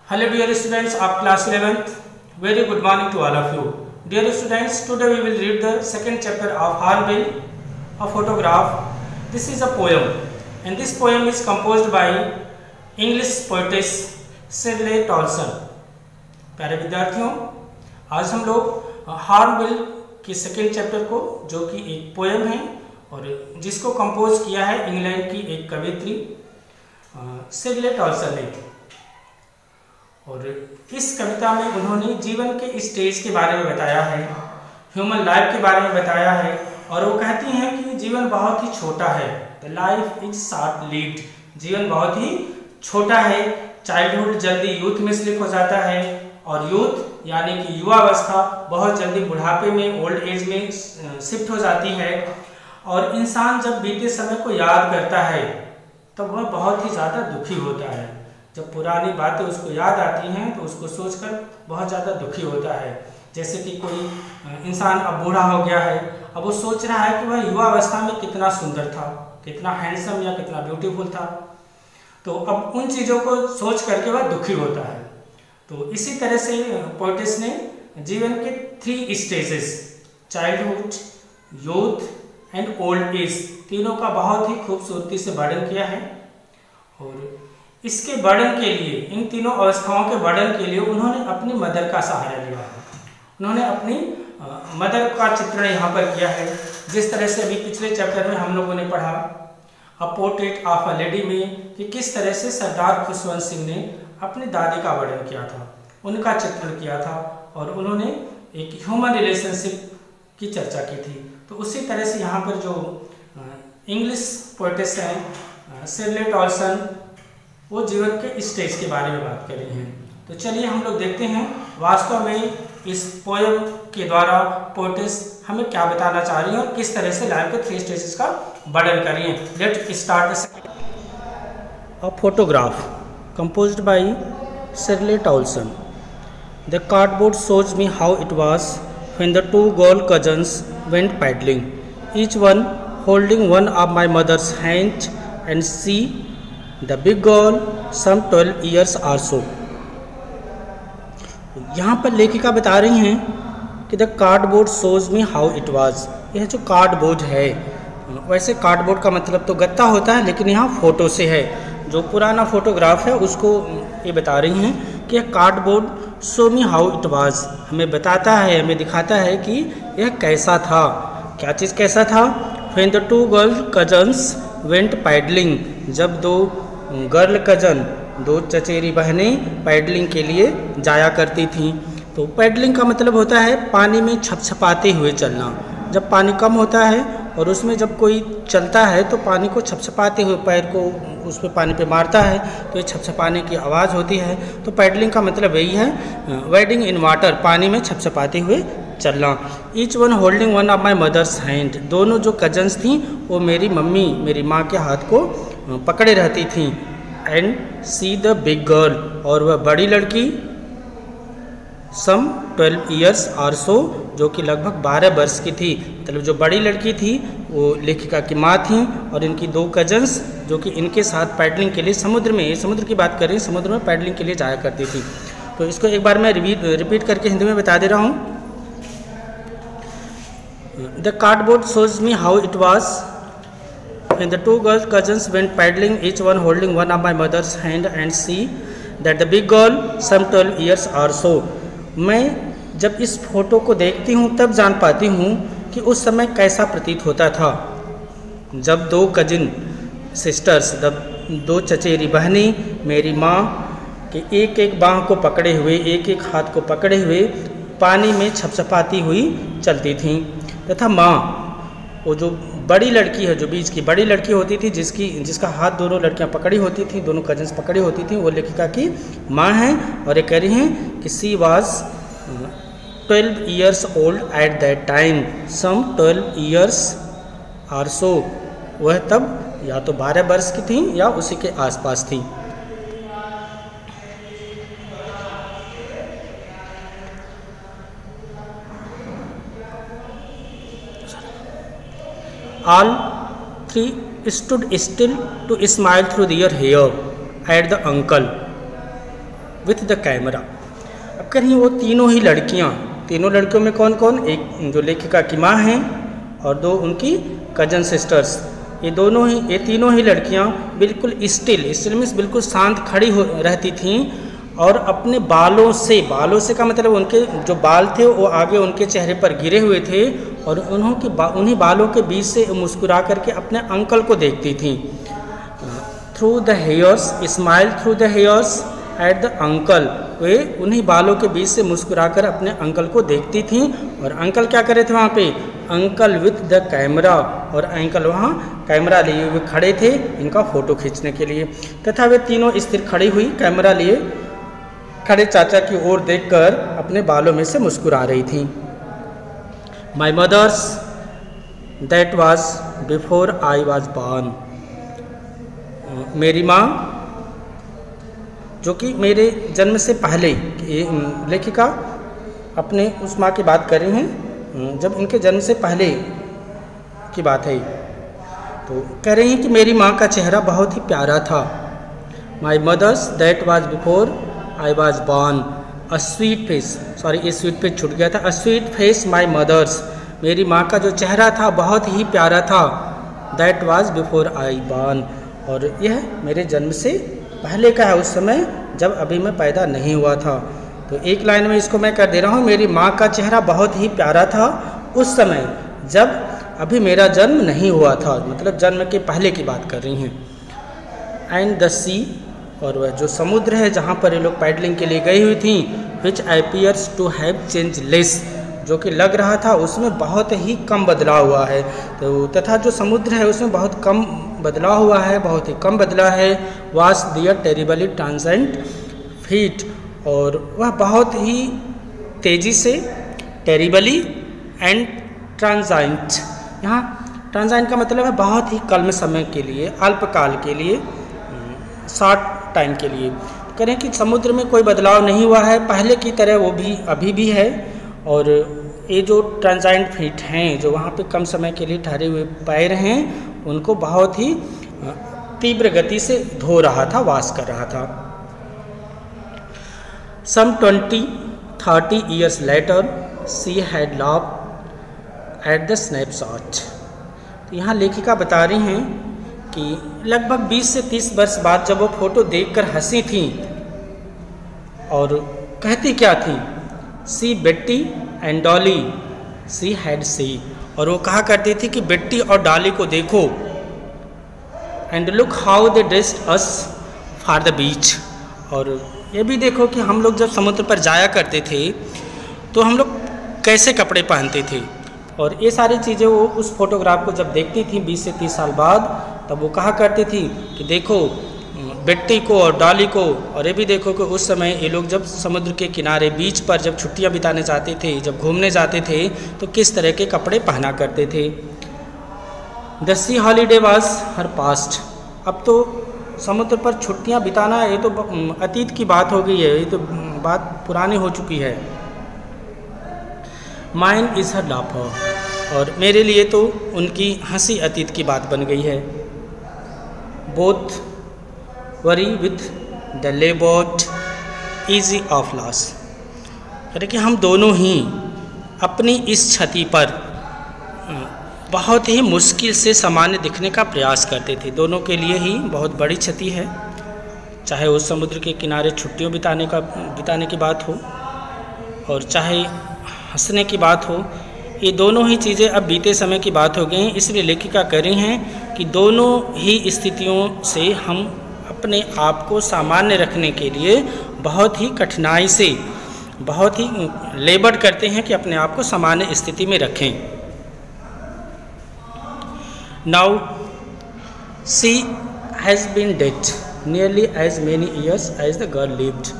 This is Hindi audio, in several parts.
Hello dear students of class 11th. Very good morning to all of you. Dear students, today we will read the second chapter of Hornbill, a photograph. This is a poem and this poem is composed by English poetess Shirley Tolson. प्यारे विद्यार्थियों, आज हम लोग हॉर्नबिल के सेकेंड चैप्टर को, जो कि एक पोएम है और जिसको कंपोज किया है इंग्लैंड की एक कवियत्री शिरले टॉल्सन ने। और इस कविता में उन्होंने जीवन के स्टेज के बारे में बताया है, ह्यूमन लाइफ के बारे में बताया है। और वो कहती हैं कि जीवन बहुत ही छोटा है, the life is short lived. जीवन बहुत ही छोटा है। चाइल्डहुड जल्दी यूथ में स्लिप हो जाता है और यूथ यानी कि युवावस्था बहुत जल्दी बुढ़ापे में, ओल्ड एज में शिफ्ट हो जाती है। और इंसान जब बीते समय को याद करता है तब वह बहुत ही ज़्यादा दुखी होता है। जब पुरानी बातें उसको याद आती हैं तो उसको सोचकर बहुत ज़्यादा दुखी होता है। जैसे कि कोई इंसान अब बूढ़ा हो गया है, अब वो सोच रहा है कि वह युवावस्था में कितना सुंदर था, कितना हैंडसम या कितना ब्यूटीफुल था। तो अब उन चीज़ों को सोच करके वह दुखी होता है। तो इसी तरह से पोएटिस ने जीवन के 3 stages, childhood, youth and old age, तीनों का बहुत ही खूबसूरती से वर्णन किया है। और इसके वर्णन के लिए, इन तीनों अवस्थाओं के वर्णन के लिए उन्होंने अपनी मदर का सहारा लिया है। उन्होंने अपनी मदर का चित्रण यहाँ पर किया है। जिस तरह से अभी पिछले चैप्टर में हम लोगों ने पढ़ा a portrait of a lady में कि किस तरह से सरदार खुशवंत सिंह ने अपनी दादी का वर्णन किया था, उनका चित्रण किया था और उन्होंने एक ह्यूमन रिलेशनशिप की चर्चा की थी। तो उसी तरह से यहाँ पर जो इंग्लिश पोएटिस हैं शिरले टॉल्सन, वो जीवन के स्टेज के बारे में बात कर रही हैं। तो चलिए हम लोग देखते हैं वास्तव में इस पोएम के द्वारा पोएटिस हमें क्या बताना चाह रही है और किस तरह से लाइफ के 3 स्टेजेस का वर्णन कर रही हैं। Let start a photograph composed by Shirley Tolson. The cardboard shows me how it was when the 2 girl cousins went paddling, each one holding one of my mother's hands, and she, the big girl, some 12 years or so. यहाँ पर लेखिका बता रही हैं कि the cardboard shows me how it was. यह जो कार्डबोर्ड है, वैसे कार्डबोर्ड का मतलब तो गत्ता होता है, लेकिन यहाँ फोटो से है। जो पुराना फोटोग्राफ है उसको ये बता रही हैं कि cardboard show me how it was, हमें बताता है, हमें दिखाता है कि यह कैसा था। क्या चीज़ कैसा था? When the 2 girl cousins went paddling, जब 2 गर्ल कजन, 2 चचेरी बहनें पैडलिंग के लिए जाया करती थीं। तो पैडलिंग का मतलब होता है पानी में छपछपाते हुए चलना। जब पानी कम होता है और उसमें जब कोई चलता है तो पानी को छपछपाते हुए, पैर को उस पर पानी पे मारता है तो ये छपछपाने की आवाज़ होती है। तो पैडलिंग का मतलब यही है, वेडिंग इन वाटर, पानी में छपछपाते हुए चलना। Each one holding one of my mother's hand, दोनों जो कजन्स थीं वो मेरी मम्मी, मेरी माँ के हाथ को पकड़े रहती थीं। And see the big girl, और वह बड़ी लड़की, सम 12 ईयर्स और सो, जो कि लगभग 12 वर्ष की थी। मतलब जो बड़ी लड़की थी वो लेखिका की माँ थी और इनकी 2 कजन्स जो कि इनके साथ पैडलिंग के लिए समुद्र में, ये समुद्र की बात कर रही हैं, समुद्र में पैडलिंग के लिए जाया करती थी। तो इसको एक बार मैं रिपीट करके हिंदी में बता दे रहा हूँ। The cardboard shows me how it was when the 2 girl cousins went paddling, each one holding one of my mother's hand, and see that the big girl, some 12 years or so. मैं जब इस फोटो को देखती हूँ तब जान पाती हूँ कि उस समय कैसा प्रतीत होता था, जब 2 कजिन सिस्टर्स, 2 चचेरी बहनें मेरी माँ के एक बाँह को पकड़े हुए, एक हाथ को पकड़े हुए पानी में छपछपाती हुई चलती थीं। तथा माँ, वो जो बड़ी लड़की है, जो बीच की बड़ी लड़की होती थी, जिसका हाथ दोनों लड़कियां पकड़ी होती थी, दोनों कजन्स पकड़ी होती थी, वो लेखिका की माँ हैं। और ये कह रही हैं कि she was 12 years old at that time, some 12 years are so, वह तब या तो 12 वर्ष की थी या उसी के आसपास थी। All 3 stood still to smile through their hair at the uncle. With the camera. अब करिए वो तीनों ही लड़कियाँ, तीनों लड़कियों में कौन कौन, एक जो लेखिका की माँ हैं और दो उनकी कजन सिस्टर्स, ये तीनों ही लड़कियाँ बिल्कुल स्टिल मीन्स बिल्कुल शांत खड़ी हो रहती थीं और अपने बालों से का मतलब उनके जो बाल थे वो आगे उनके चेहरे पर गिरे हुए थे और उन्हीं बालों के बीच से मुस्कुरा करके अपने अंकल को देखती थीं। Through the hairs, smile through the hairs at the uncle, वे उन्हीं बालों के बीच से मुस्कुराकर अपने अंकल को देखती थीं और अंकल क्या करे थे वहाँ पे, अंकल विथ द कैमरा, और अंकल वहाँ कैमरा लिए हुए खड़े थे इनका फ़ोटो खींचने के लिए। तथा वे तीनों स्थिर खड़ी हुई कैमरा लिए खड़े चाचा की ओर देखकर अपने बालों में से मुस्कुरा रही थी। My mother's that was before I was born, मेरी माँ जो कि मेरे जन्म से पहले, लेखिका अपने उस माँ की बात कर रही हैं जब इनके जन्म से पहले की बात है, तो कह रही हैं कि मेरी माँ का चेहरा बहुत ही प्यारा था। My mother's that was before I was born, a sweet face, sorry ये स्वीट फेस छूट गया था, a sweet face my mother's, मेरी माँ का जो चेहरा था बहुत ही प्यारा था। That was before I born, और यह मेरे जन्म से पहले का है, उस समय जब अभी मैं पैदा नहीं हुआ था। तो एक लाइन में इसको मैं कर दे रहा हूँ, मेरी माँ का चेहरा बहुत ही प्यारा था उस समय जब अभी मेरा जन्म नहीं हुआ था, मतलब जन्म के पहले की बात कर रही हैं। एंड द सी, और वह जो समुद्र है जहाँ पर ये लोग पैडलिंग के लिए गई हुई थी, which appears to have changeless, जो कि लग रहा था उसमें बहुत ही कम बदलाव हुआ है। तो तथा जो समुद्र है उसमें बहुत कम बदलाव हुआ है, बहुत ही कम बदला है। वास दियर टेरिबली ट्रांसेंट फीट, और वह बहुत ही तेज़ी से, टेरिबली एंड ट्रांजाइंट, यहाँ ट्रांजाइंट का मतलब है बहुत ही कम समय के लिए, अल्पकाल के लिए, शॉर्ट टाइम के लिए। करें कि समुद्र में कोई बदलाव नहीं हुआ है, पहले की तरह वो भी अभी भी है, और ये जो ट्रांजाइंट फीट हैं जो वहाँ पे कम समय के लिए ठहरे हुए पैर हैं उनको बहुत ही तीव्र गति से धो रहा था, वाश कर रहा था। Some 20-30 years later, she had laughed at the snapshot. तो यहाँ लेखिका बता रही हैं कि लगभग 20 से 30 वर्ष बाद जब वो फोटो देखकर हंसी थी, और कहती क्या थी, सी बेट्टी एंड डॉली सी हैड सी, और वो कहा करती थी कि बेट्टी और डॉली को देखो, and look how they dressed us for the बीच, और ये भी देखो कि हम लोग जब समुद्र पर जाया करते थे तो हम लोग कैसे कपड़े पहनते थे। और ये सारी चीज़ें वो उस फोटोग्राफ को जब देखती थी 20 से 30 साल बाद, तब वो कहा करती थी कि देखो बेट्टी को और डॉली को, और ये भी देखो कि उस समय ये लोग जब समुद्र के किनारे बीच पर जब छुट्टियां बिताने जाते थे, जब घूमने जाते थे, तो किस तरह के कपड़े पहना करते थे। The sea holiday was her past, अब तो समुद्र पर छुट्टियां बिताना ये तो अतीत की बात हो गई है, ये तो बात पुरानी हो चुकी है। माइन इज़ हर लाफर, और मेरे लिए तो उनकी हंसी अतीत की बात बन गई है। Both worry with the labour easy of loss, यानी कि हम दोनों ही अपनी इस क्षति पर बहुत ही मुश्किल से सामान्य दिखने का प्रयास करते थे। दोनों के लिए ही बहुत बड़ी क्षति है, चाहे उस समुद्र के किनारे छुट्टियों बिताने की बात हो और चाहे हंसने की बात हो, ये दोनों ही चीज़ें अब बीते समय की बात हो गई हैं। इसलिए लेखिका कह रही हैं कि दोनों ही स्थितियों से हम अपने आप को सामान्य रखने के लिए बहुत ही कठिनाई से, बहुत ही लेबर करते हैं कि अपने आप को सामान्य स्थिति में रखें। Now she has been dead nearly as many years as the girl lived.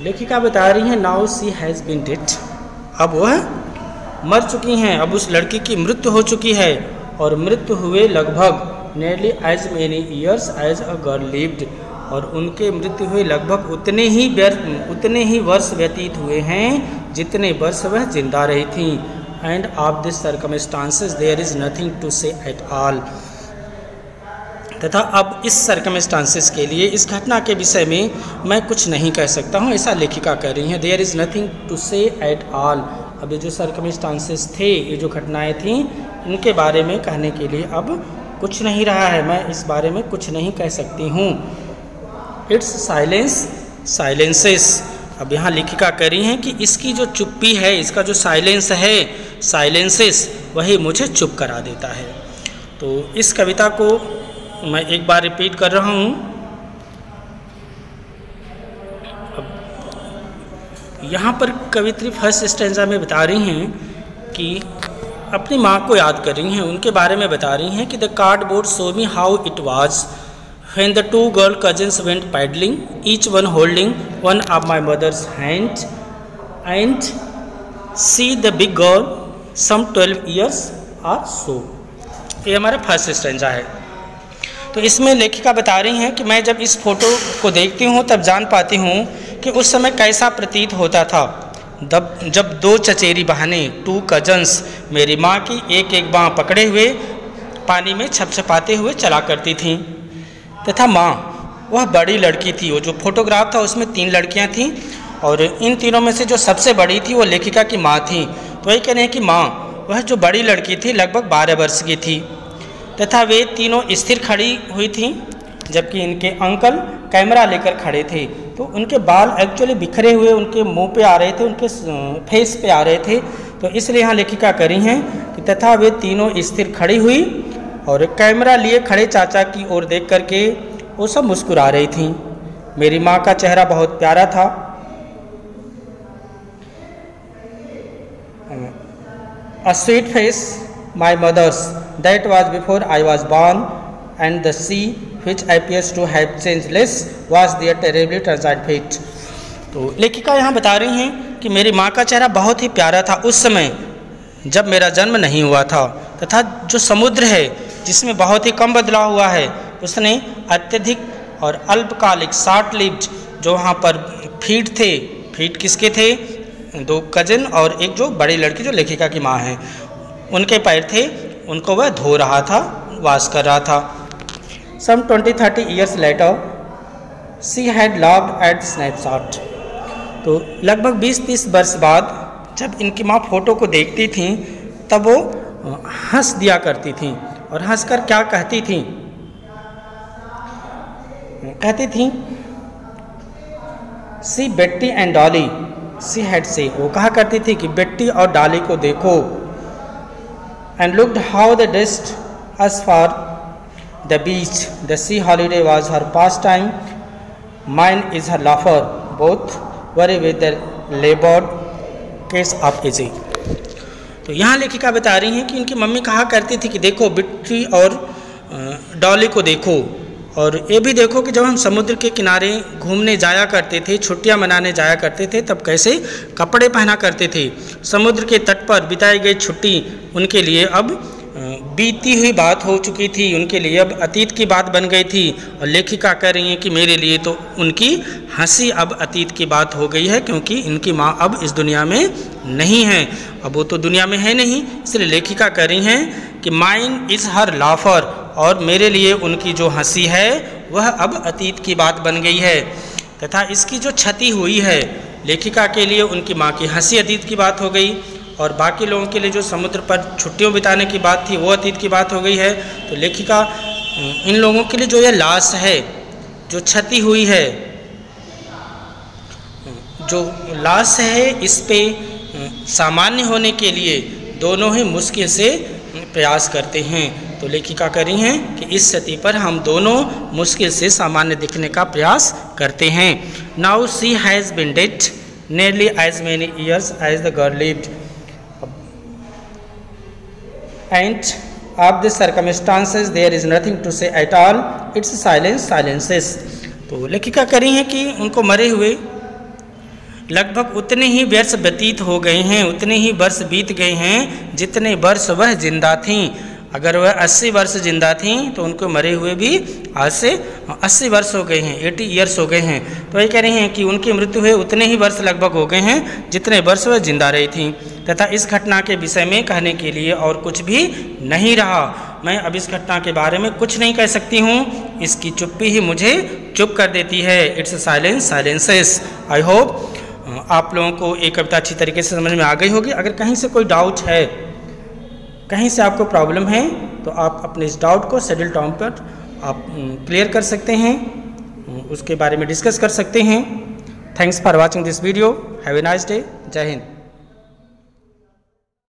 लेखिका बता रही हैं now she has been dead, अब वह मर चुकी हैं, अब उस लड़की की मृत्यु हो चुकी है, और मृत्यु हुए लगभग nearly as many years as a girl lived, और उनके मृत्यु हुए लगभग उतने ही वर्ष व्यतीत हुए हैं जितने वर्ष वह जिंदा रही थी। And of this circumstances there is nothing to say at all. तथा अब इस सर्कमस्टांसेस के लिए, इस घटना के विषय में मैं कुछ नहीं कह सकता हूँ, ऐसा लेखिका कह रही हैं। देयर इज़ नथिंग टू से एट ऑल। अब ये जो सर्कमस्टांसेस थे, ये जो घटनाएं थीं, इनके बारे में कहने के लिए अब कुछ नहीं रहा है, मैं इस बारे में कुछ नहीं कह सकती हूँ। It's silence silences. अब यहाँ लेखिका कह रही हैं कि इसकी जो चुप्पी है, इसका जो साइलेंस है, साइलेंसेस, वही मुझे चुप करा देता है। तो इस कविता को मैं एक बार रिपीट कर रहा हूँ। अब यहाँ पर कवित्री फर्स्ट स्टैंजा में बता रही हैं कि अपनी माँ को याद कर रही हैं, उनके बारे में बता रही हैं कि the cardboard show me how it was when the two girl cousins went paddling, each one holding one of my mother's hand, and see the big girl some 12 years or so। ये हमारा फर्स्ट स्टैंजा है। तो इसमें लेखिका बता रही हैं कि मैं जब इस फोटो को देखती हूँ तब जान पाती हूँ कि उस समय कैसा प्रतीत होता था जब दो चचेरी बहनें, टू कजन्स, मेरी माँ की एक एक बाँह पकड़े हुए पानी में छपछपाते हुए चला करती थीं, तथा माँ वह बड़ी लड़की थी। वो जो फोटोग्राफ था उसमें 3 लड़कियां थीं और इन तीनों में से जो सबसे बड़ी थी वो लेखिका की माँ थी। तो वही कह रहे हैं कि माँ वह जो बड़ी लड़की थी लगभग 12 वर्ष की थी, तथा वे तीनों स्थिर खड़ी हुई थीं, जबकि इनके अंकल कैमरा लेकर खड़े थे। तो उनके बाल एक्चुअली बिखरे हुए उनके मुंह पे आ रहे थे, उनके फेस पे आ रहे थे। तो इसलिए यहाँ लेखिका करी हैं कि तथा वे तीनों स्थिर खड़ी हुई और कैमरा लिए खड़े चाचा की ओर देख करके वो सब मुस्कुरा रही थीं। मेरी माँ का चेहरा बहुत प्यारा था। A sweet face, my mother's, that was before I was born, and the sea, which appears to have changed less, was their terribly transient fate। तो लेखिका यहाँ बता रही हैं कि मेरी माँ का चेहरा बहुत ही प्यारा था उस समय जब मेरा जन्म नहीं हुआ था, तथा जो समुद्र है जिसमें बहुत ही कम बदलाव हुआ है, उसने अत्यधिक और अल्पकालिक शॉर्ट लिव्ड जो वहाँ पर फीट थे, फीट किसके थे, 2 कजन और एक जो बड़ी लड़की जो लेखिका की माँ है, उनके पैर थे, उनको वह धो रहा था, वाश कर रहा था। Some 20-30 years later, she had laughed at snapshot। तो लगभग 20-30 वर्ष बाद जब इनकी माँ फोटो को देखती थीं तब वो हंस दिया करती थीं, और हंसकर क्या कहती थीं, कहती थीं सी बेट्टी एंड डॉली, सी हैड से, वो कहा करती थी कि बेट्टी और डॉली को देखो, and looked how the dressed us for the beach, the sea holiday was her pastime, mine is her laughter, both worry with the laboured case of easy. तो यहाँ लेखिका बता रही हैं कि इनकी मम्मी कहा करती थी कि देखो बिट्टी और डॉली को देखो, और ये भी देखो कि जब हम समुद्र के किनारे घूमने जाया करते थे, छुट्टियां मनाने जाया करते थे, तब कैसे कपड़े पहना करते थे। समुद्र के तट पर बिताई गई छुट्टी उनके लिए अब बीती हुई बात हो चुकी थी, उनके लिए अब अतीत की बात बन गई थी। और लेखिका कह रही हैं कि मेरे लिए तो उनकी हंसी अब अतीत की बात हो गई है, क्योंकि इनकी माँ अब इस दुनिया में नहीं है, अब वो तो दुनिया में है नहीं। इसलिए लेखिका कह रही हैं कि माइन इज़ हर लाफर, और मेरे लिए उनकी जो हंसी है वह अब अतीत की बात बन गई है। तथा इसकी जो क्षति हुई है, लेखिका के लिए उनकी माँ की हंसी अतीत की बात हो गई, और बाकी लोगों के लिए जो समुद्र पर छुट्टियों बिताने की बात थी वो अतीत की बात हो गई है। तो लेखिका इन लोगों के लिए जो यह लॉस है, जो क्षति हुई है, जो लॉस है, इस पे सामान्य होने के लिए दोनों ही मुश्किल से प्रयास करते हैं। तो लेखिका कह रही हैं कि इस स्थिति पर हम दोनों मुश्किल से सामान्य दिखने का प्रयास करते हैं। Now she has been dead nearly as many years as the girl lived, and of the circumstances there is nothing to say at all, its silence silences। तो लेखिका कह रही हैं कि उनको मरे हुए लगभग उतने ही वर्ष व्यतीत हो गए हैं, उतने ही वर्ष बीत गए हैं जितने वर्ष वह जिंदा थीं। अगर वह 80 वर्ष जिंदा थीं तो उनको मरे हुए भी आज से 80 वर्ष हो गए हैं, 80 ईयर्स हो गए हैं। तो वही कह रही हैं कि उनकी मृत्यु हुए उतने ही वर्ष लगभग हो गए हैं जितने वर्ष वह जिंदा रही थीं, तथा इस घटना के विषय में कहने के लिए और कुछ भी नहीं रहा। मैं अब इस घटना के बारे में कुछ नहीं कह सकती हूँ, इसकी चुप्पी ही मुझे चुप कर देती है। It's silence silences. I hope आप लोगों को ये कविता अच्छी तरीके से समझ में आ गई होगी। अगर कहीं से कोई डाउट है, कहीं से आपको प्रॉब्लम है, तो आप अपने इस डाउट को शेड्यूल टाइम पर आप क्लियर कर सकते हैं, उसके बारे में डिस्कस कर सकते हैं। Thanks for watching this video. Have a nice day. जय हिंद।